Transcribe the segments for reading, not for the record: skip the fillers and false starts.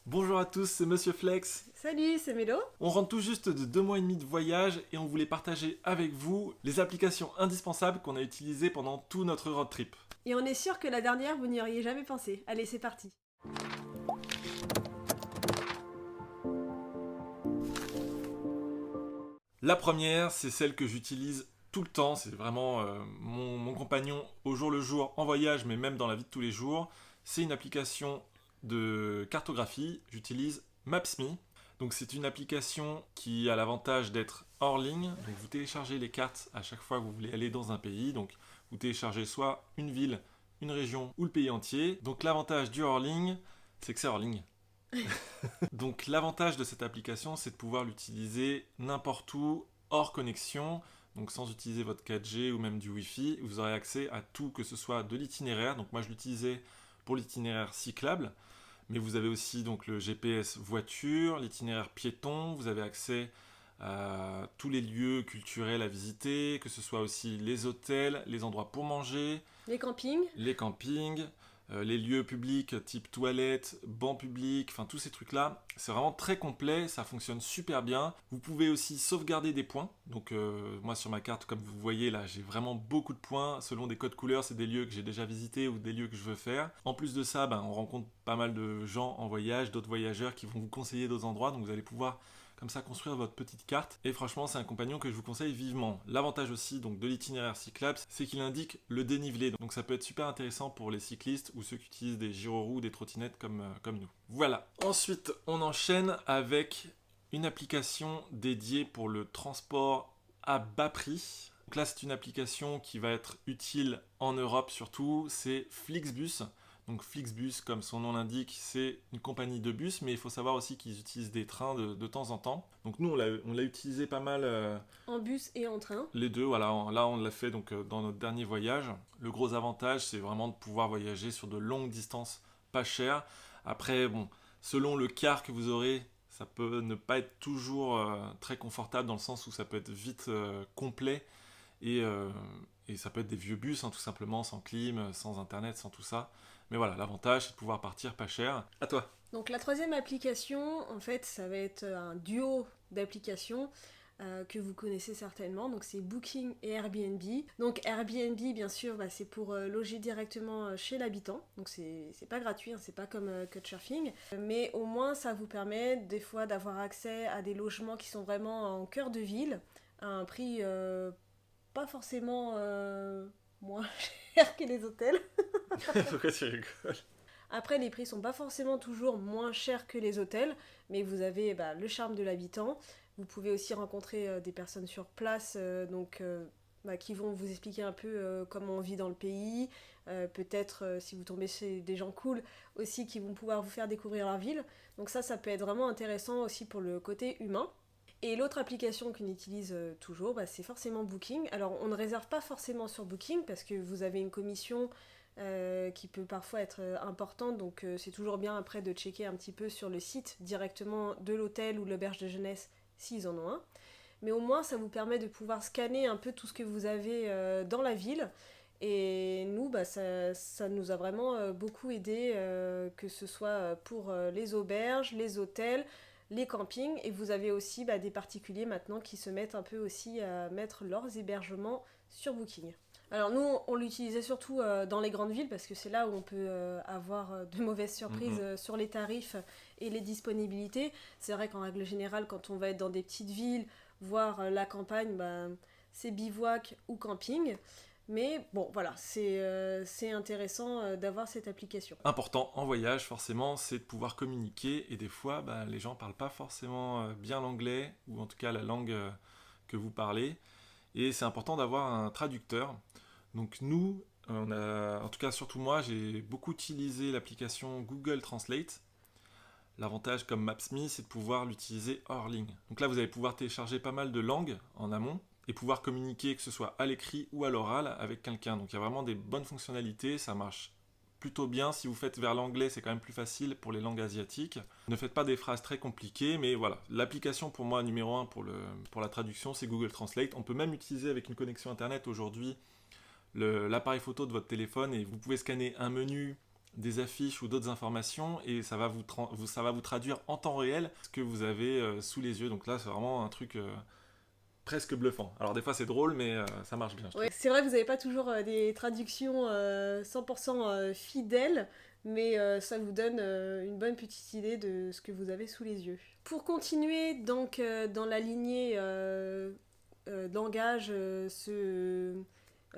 Bonjour à tous, c'est Monsieur Flex. Salut, c'est Mélo. On rentre tout juste de 2 mois et demi de voyage et on voulait partager avec vous les applications indispensables qu'on a utilisées pendant tout notre road trip. Et on est sûr que la dernière, vous n'y auriez jamais pensé. Allez, c'est parti. La première, c'est celle que j'utilise tout le temps, c'est vraiment mon compagnon au jour le jour en voyage, mais même dans la vie de tous les jours. C'est une application de cartographie, j'utilise Maps.me. Donc c'est une application qui a l'avantage d'être hors ligne. Donc vous téléchargez les cartes à chaque fois que vous voulez aller dans un pays. Donc vous téléchargez soit une ville, une région ou le pays entier. Donc l'avantage du hors ligne, c'est que c'est hors ligne. Donc l'avantage de cette application, c'est de pouvoir l'utiliser n'importe où, hors connexion, donc sans utiliser votre 4G ou même du Wi-Fi. Vous aurez accès à tout, que ce soit de l'itinéraire. Donc moi je l'utilisais pour l'itinéraire cyclable, mais vous avez aussi donc le GPS voiture, l'itinéraire piéton. Vous avez accès à tous les lieux culturels à visiter, que ce soit aussi les hôtels, les endroits pour manger, Les campings. les campings, les lieux publics type toilettes, bancs publics, enfin tous ces trucs-là. C'est vraiment très complet, ça fonctionne super bien. Vous pouvez aussi sauvegarder des points. Donc moi sur ma carte, comme vous voyez là, j'ai vraiment beaucoup de points. Selon des codes couleurs, c'est des lieux que j'ai déjà visités ou des lieux que je veux faire. En plus de ça, on rencontre pas mal de gens en voyage, d'autres voyageurs qui vont vous conseiller d'autres endroits. Donc vous allez pouvoir comme ça construire votre petite carte. Et franchement, c'est un compagnon que je vous conseille vivement. L'avantage aussi donc de l'itinéraire cyclable, c'est qu'il indique le dénivelé. Donc ça peut être super intéressant pour les cyclistes ou ceux qui utilisent des gyroroues ou des trottinettes comme nous. Voilà. Ensuite, on enchaîne avec une application dédiée pour le transport à bas prix. Donc là, c'est une application qui va être utile en Europe surtout, c'est Flixbus. Donc Flixbus, comme son nom l'indique, c'est une compagnie de bus, mais il faut savoir aussi qu'ils utilisent des trains de temps en temps. Donc nous, on l'a utilisé pas mal En bus et en train. les deux. Voilà, là, on l'a fait donc dans notre dernier voyage. Le gros avantage, c'est vraiment de pouvoir voyager sur de longues distances pas chères. Après, bon, selon le car que vous aurez, ça peut ne pas être toujours très confortable dans le sens où ça peut être vite complet et, euh, et ça peut être des vieux bus, tout simplement, sans clim, sans internet, sans tout ça. Mais voilà, l'avantage, c'est de pouvoir partir pas cher. À toi. Donc la troisième application, en fait, ça va être un duo d'applications que vous connaissez certainement. Donc c'est Booking et Airbnb. Donc Airbnb, bien sûr, c'est pour loger directement chez l'habitant. Donc c'est pas gratuit, c'est pas comme Couchsurfing. Mais au moins, ça vous permet des fois d'avoir accès à des logements qui sont vraiment en cœur de ville, à un prix pas forcément moins cher que les hôtels. Pourquoi tu rigoles? Après, les prix sont pas forcément toujours moins chers que les hôtels, mais vous avez le charme de l'habitant. Vous pouvez aussi rencontrer des personnes sur place, qui vont vous expliquer un peu comment on vit dans le pays. Peut-être, si vous tombez chez des gens cool, aussi qui vont pouvoir vous faire découvrir leur ville. Donc ça peut être vraiment intéressant aussi pour le côté humain. Et l'autre application qu'on utilise toujours, c'est forcément Booking. Alors on ne réserve pas forcément sur Booking parce que vous avez une commission qui peut parfois être importante, donc c'est toujours bien après de checker un petit peu sur le site directement de l'hôtel ou de l'auberge de jeunesse s'ils en ont un. Mais au moins ça vous permet de pouvoir scanner un peu tout ce que vous avez dans la ville. Et nous, ça nous a vraiment beaucoup aidé, que ce soit pour les auberges, les hôtels, les campings. Et vous avez aussi des particuliers maintenant qui se mettent un peu aussi à mettre leurs hébergements sur Booking. Alors nous, on l'utilisait surtout dans les grandes villes parce que c'est là où on peut avoir de mauvaises surprises Mhm. sur les tarifs et les disponibilités. C'est vrai qu'en règle générale, quand on va être dans des petites villes, voire la campagne, c'est bivouac ou camping. Mais bon, voilà, c'est intéressant d'avoir cette application. Important en voyage, forcément, c'est de pouvoir communiquer. Et des fois, les gens parlent pas forcément bien l'anglais, ou en tout cas la langue que vous parlez. Et c'est important d'avoir un traducteur. Donc nous, en tout cas surtout moi, j'ai beaucoup utilisé l'application Google Translate. L'avantage comme Maps.me, c'est de pouvoir l'utiliser hors ligne. Donc là, vous allez pouvoir télécharger pas mal de langues en amont et pouvoir communiquer, que ce soit à l'écrit ou à l'oral, avec quelqu'un. Donc il y a vraiment des bonnes fonctionnalités, ça marche plutôt bien. Si vous faites vers l'anglais, c'est quand même plus facile pour les langues asiatiques. Ne faites pas des phrases très compliquées, mais voilà. L'application pour moi numéro un pour la traduction, c'est Google Translate. On peut même utiliser avec une connexion internet aujourd'hui l'appareil photo de votre téléphone et vous pouvez scanner un menu des affiches ou d'autres informations et ça va ça va vous traduire en temps réel ce que vous avez sous les yeux. Donc là, c'est vraiment un truc presque bluffant. Alors des fois, c'est drôle, mais ça marche bien, je Ouais, trouve. c'est vrai que vous n'avez pas toujours des traductions 100% fidèles, mais ça vous donne une bonne petite idée de ce que vous avez sous les yeux. Pour continuer donc dans la lignée de langage,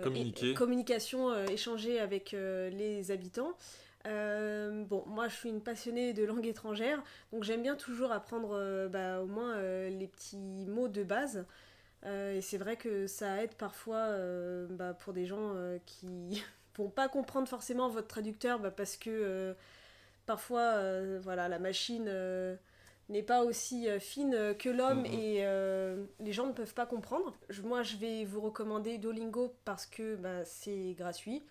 Communiquer. communication échangée avec les habitants. Bon, moi je suis une passionnée de langue étrangère, donc j'aime bien toujours apprendre au moins les petits mots de base. Et c'est vrai que ça aide parfois pour des gens qui vont pas comprendre forcément votre traducteur parce que parfois voilà, la machine n'est pas aussi fine que l'homme Mhm. et les gens ne peuvent pas comprendre. Moi je vais vous recommander Duolingo parce que c'est gratuit.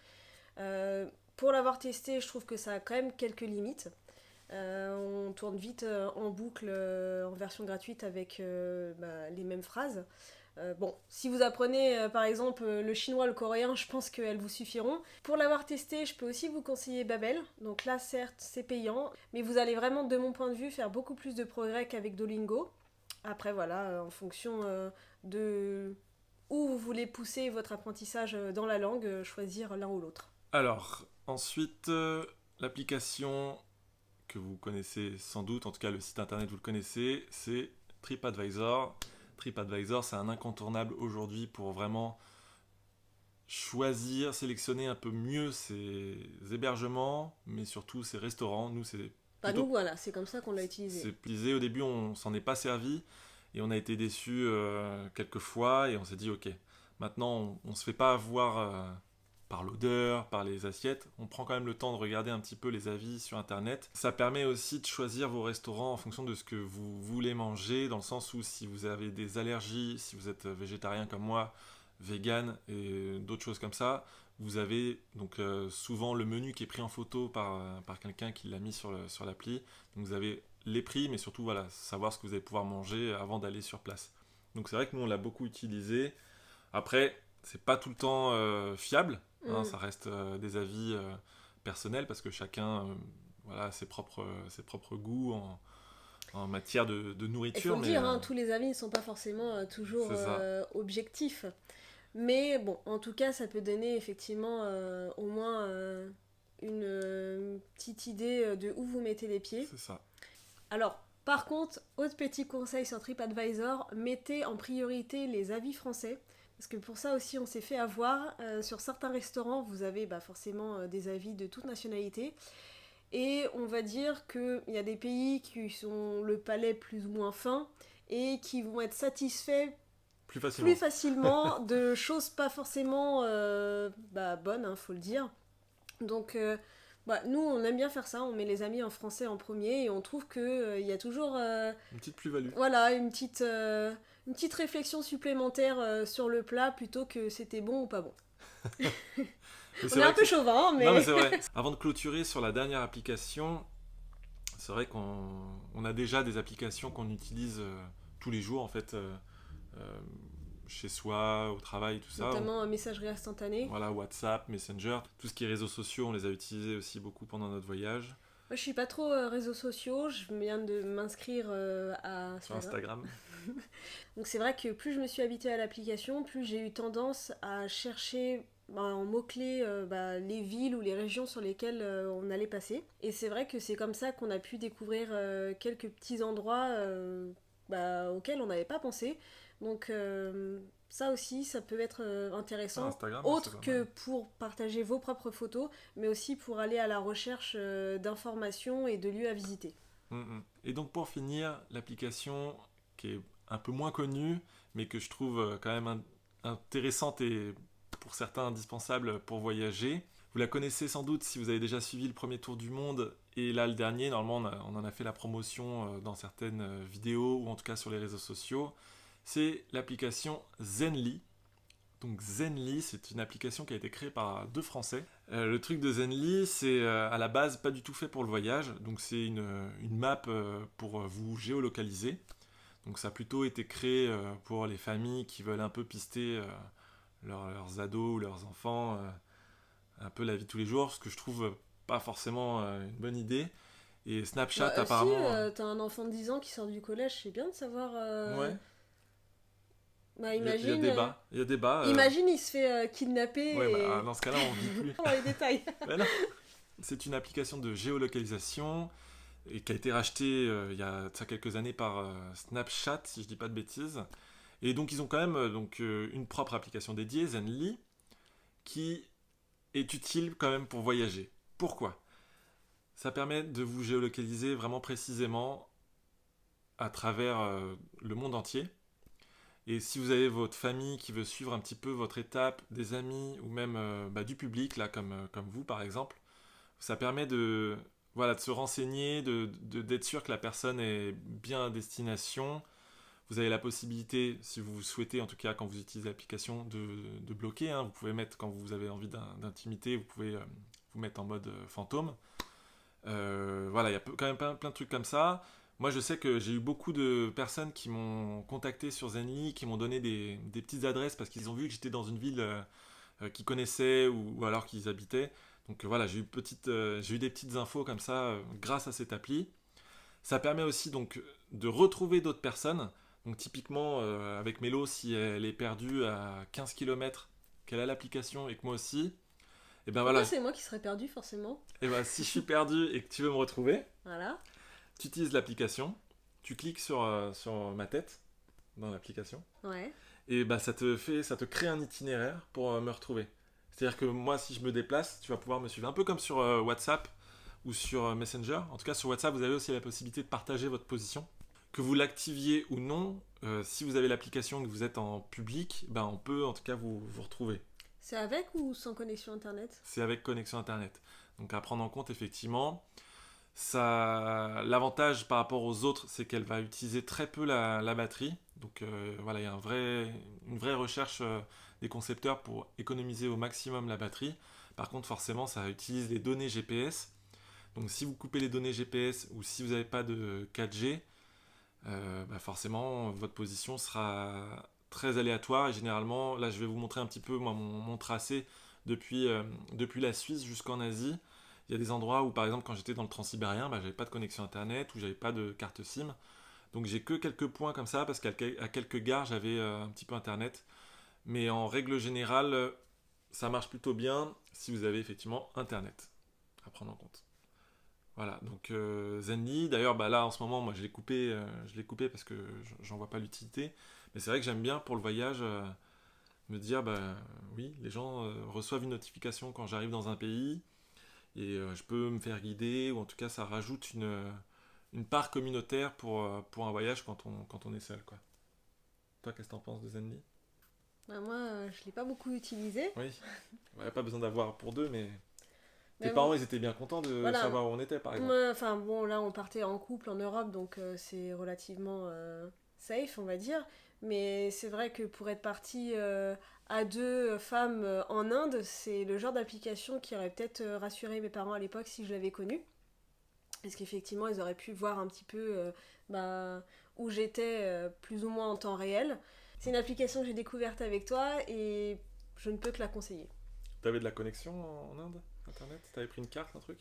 Pour l'avoir testé, je trouve que ça a quand même quelques limites. On tourne vite en boucle en version gratuite avec les mêmes phrases. Bon, si vous apprenez par exemple le chinois, le coréen, je pense qu'elles vous suffiront. Pour l'avoir testé, je peux aussi vous conseiller Babel. Donc là, certes, c'est payant, mais vous allez vraiment, de mon point de vue, faire beaucoup plus de progrès qu'avec Duolingo. Après, voilà, en fonction de où vous voulez pousser votre apprentissage dans la langue, choisir l'un ou l'autre. Alors, ensuite, l'application que vous connaissez sans doute, en tout cas le site internet vous le connaissez, c'est TripAdvisor. TripAdvisor, c'est un incontournable aujourd'hui pour vraiment choisir, sélectionner un peu mieux ses hébergements, mais surtout ses restaurants. Nous, c'est Bah nous plutôt voilà, c'est comme ça qu'on l'a utilisé. c'est plié. Au début, on s'en est pas servi et on a été déçus quelques fois et on s'est dit ok, maintenant on se fait pas avoir par l'odeur, par les assiettes. On prend quand même le temps de regarder un petit peu les avis sur internet. Ça permet aussi de choisir vos restaurants en fonction de ce que vous voulez manger, dans le sens où si vous avez des allergies, si vous êtes végétarien comme moi, vegan et d'autres choses comme ça, vous avez donc souvent le menu qui est pris en photo par quelqu'un qui l'a mis sur l'appli. Donc vous avez les prix, mais surtout voilà, savoir ce que vous allez pouvoir manger avant d'aller sur place. Donc c'est vrai que nous on l'a beaucoup utilisé. Après, c'est pas tout le temps fiable, hein, Mm. ça reste des avis personnels parce que chacun voilà, a ses propres goûts en matière de Il faut nourriture, le mais dire, hein, tous les avis ne sont pas forcément toujours c'est ça. objectifs. Mais bon, en tout cas, ça peut donner effectivement au moins une petite idée de où vous mettez les pieds. C'est ça. Alors, par contre, autre petit conseil sur TripAdvisor, mettez en priorité les avis français. Parce que pour ça aussi, on s'est fait avoir. Sur certains restaurants, vous avez forcément des avis de toute nationalité. Et on va dire qu'il y a des pays qui sont le palais plus ou moins fin et qui vont être satisfaits Plus plus facilement. facilement de choses pas forcément bonnes, hein, faut le dire. Donc, nous, on aime bien faire ça, on met les amis en français en premier et on trouve qu'il y a toujours Une petite plus-value. voilà, une petite réflexion supplémentaire sur le plat plutôt que c'était bon ou pas bon. Mais On c'est est un vrai peu que chauvin, non, mais mais c'est vrai. Avant de clôturer sur la dernière application, c'est vrai on a déjà des applications qu'on utilise tous les jours en fait, euh, chez soi, au travail, tout ça. notamment messagerie instantanée. Voilà, WhatsApp, Messenger, tout ce qui est réseaux sociaux, on les a utilisés aussi beaucoup pendant notre voyage Moi, je suis pas trop réseaux sociaux, je viens de m'inscrire à sur Instagram. Instagram. Donc c'est vrai que plus je me suis habituée à l'application, plus j'ai eu tendance à chercher en mots-clés les villes ou les régions sur lesquelles on allait passer. Et c'est vrai que c'est comme ça qu'on a pu découvrir quelques petits endroits auxquels on n'avait pas pensé. Donc ça aussi, ça peut être Sur intéressant, Instagram, ouais, c'est autre pas que mal. pour partager vos propres photos, mais aussi pour aller à la recherche d'informations et de lieux à visiter. Et donc pour finir, l'application qui est un peu moins connue, mais que je trouve quand même intéressante et pour certains indispensable pour voyager. Vous la connaissez sans doute si vous avez déjà suivi le premier tour du monde et là le dernier. Normalement, on en a fait la promotion dans certaines vidéos ou en tout cas sur les réseaux sociaux. C'est l'application Zenly. Donc Zenly, c'est une application qui a été créée par deux Français. Le truc de Zenly, c'est à la base pas du tout fait pour le voyage. Donc c'est une map pour vous géolocaliser. Donc ça a plutôt été créé pour les familles qui veulent un peu pister leurs ados ou leurs enfants, un peu la vie de tous les jours, ce que je trouve pas forcément une bonne idée. Et Snapchat, Bah, si, apparemment... t'as un enfant de 10 ans qui sort du collège, c'est bien de savoir. Ouais, Bah, il y a imagine. débat. Il y a débat. Imagine, il se fait kidnapper Ouais, bah, et. dans ce cas-là, on vit plus. Dans les détails. Mais non. C'est une application de géolocalisation et qui a été rachetée il y a de ça quelques années par Snapchat, si je dis pas de bêtises. Et donc ils ont quand même une propre application dédiée, Zenly, qui est utile quand même pour voyager. Pourquoi ? Ça permet de vous géolocaliser vraiment précisément à travers le monde entier. Et si vous avez votre famille qui veut suivre un petit peu votre étape, des amis ou même du public, là comme vous par exemple, ça permet de se renseigner, d'être sûr que la personne est bien à destination. Vous avez la possibilité, si vous souhaitez, en tout cas quand vous utilisez l'application, de bloquer. Hein. Vous pouvez mettre, quand vous avez envie d'intimité, vous pouvez vous mettre en mode fantôme. Il y a quand même plein de trucs comme ça. Moi, je sais que j'ai eu beaucoup de personnes qui m'ont contacté sur Zenly, qui m'ont donné des petites adresses parce qu'ils ont vu que j'étais dans une ville qu'ils connaissaient ou alors qu'ils habitaient. Donc j'ai eu des petites infos comme ça grâce à cette appli. Ça permet aussi donc de retrouver d'autres personnes. Donc typiquement avec Mélo, si elle est perdue à 15 km, qu'elle a l'application et que moi aussi, et ben Pourquoi c'est moi qui serais perdu forcément? Et ben si je suis perdu et que tu veux me retrouver, Voilà. tu utilises l'application, tu cliques sur ma tête dans l'application, Ouais. et ça te crée un itinéraire pour me retrouver. C'est-à-dire que moi, si je me déplace, tu vas pouvoir me suivre. Un peu comme sur WhatsApp ou sur Messenger. En tout cas, sur WhatsApp, vous avez aussi la possibilité de partager votre position. Que vous l'activiez ou non, si vous avez l'application et que vous êtes en public, on peut en tout cas vous retrouver. C'est avec ou sans connexion internet? C'est avec connexion internet. Donc à prendre en compte, effectivement. L'avantage par rapport aux autres, c'est qu'elle va utiliser très peu la batterie. Donc il y a une vraie recherche des concepteurs pour économiser au maximum la batterie. Par contre, forcément, ça utilise les données GPS. Donc si vous coupez les données GPS ou si vous n'avez pas de 4G, forcément, votre position sera très aléatoire. Et généralement, là, je vais vous montrer un petit peu mon tracé depuis la Suisse jusqu'en Asie. Il y a des endroits où, par exemple, quand j'étais dans le transsibérien, j'avais pas de connexion internet ou j'avais pas de carte SIM. Donc j'ai que quelques points comme ça parce qu'à quelques gares, j'avais un petit peu internet. Mais en règle générale, ça marche plutôt bien si vous avez effectivement internet à prendre en compte. Voilà, donc Zenly, d'ailleurs là en ce moment, moi je l'ai coupé parce que j'en vois pas l'utilité. Mais c'est vrai que j'aime bien pour le voyage me dire, oui, les gens reçoivent une notification quand j'arrive dans un pays. Et je peux me faire guider, ou en tout cas ça rajoute une part communautaire pour un voyage quand on est seul, quoi. Toi, qu'est-ce que t'en penses de Zenly ? Moi, je l'ai pas beaucoup utilisé. Oui, il n'y a pas besoin d'avoir pour deux, mais Mais tes parents, ils étaient bien contents de savoir où on était, par exemple. Là, on partait en couple en Europe, donc c'est relativement safe, on va dire. Mais c'est vrai que pour être parti à deux femmes en Inde, c'est le genre d'application qui aurait peut-être rassuré mes parents à l'époque si je l'avais connu. Parce qu'effectivement, ils auraient pu voir un petit peu où j'étais plus ou moins en temps réel. C'est une application que j'ai découverte avec toi et je ne peux que la conseiller. T'avais de la connexion en Inde, internet ? T'avais pris une carte, un truc ?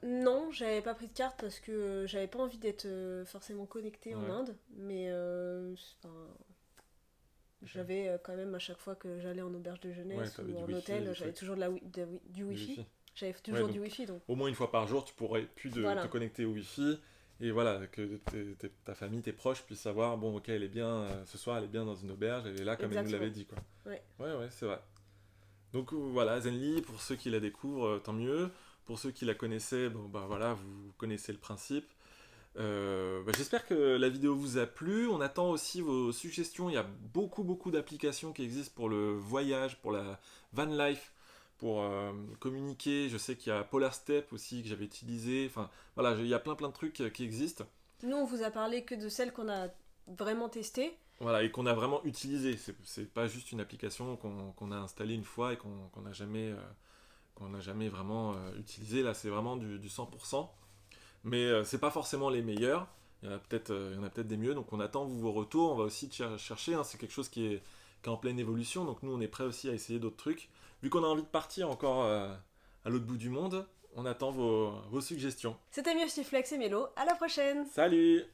Non, j'avais pas pris de carte parce que j'avais pas envie d'être forcément connectée en Inde, mais j'avais quand même à chaque fois que j'allais en auberge de jeunesse ou en hôtel, j'avais toujours du wifi. J'avais toujours du wifi donc. Au moins une fois par jour, tu pourrais te connecter au wifi et voilà, que ta famille, tes proches puissent savoir, bon ok, elle est bien, ce soir elle est bien dans une auberge, elle est là comme elle nous l'avait dit, quoi. Ouais, c'est vrai. Donc voilà, Zenly, pour ceux qui la découvrent, tant mieux. Pour ceux qui la connaissaient, vous connaissez le principe. J'espère que la vidéo vous a plu. On attend aussi vos suggestions. Il y a beaucoup d'applications qui existent pour le voyage, pour la van life, pour communiquer. Je sais qu'il y a Polar Step aussi que j'avais utilisé. Enfin, voilà, il y a plein de trucs qui existent. Nous, on vous a parlé que de celles qu'on a vraiment testées. Voilà, et qu'on a vraiment utilisé. C'est pas juste une application qu'on a installée une fois et qu'on n'a jamais vraiment utilisé. Là, c'est vraiment du 100%. Mais c'est pas forcément les meilleurs. Il y en a peut-être des mieux. Donc on attend vos retours. On va aussi chercher. C'est quelque chose qui est en pleine évolution. Donc nous, on est prêt aussi à essayer d'autres trucs. Vu qu'on a envie de partir encore à l'autre bout du monde. On attend vos suggestions. C'était Mieux Flex et Mélo, à la prochaine. Salut!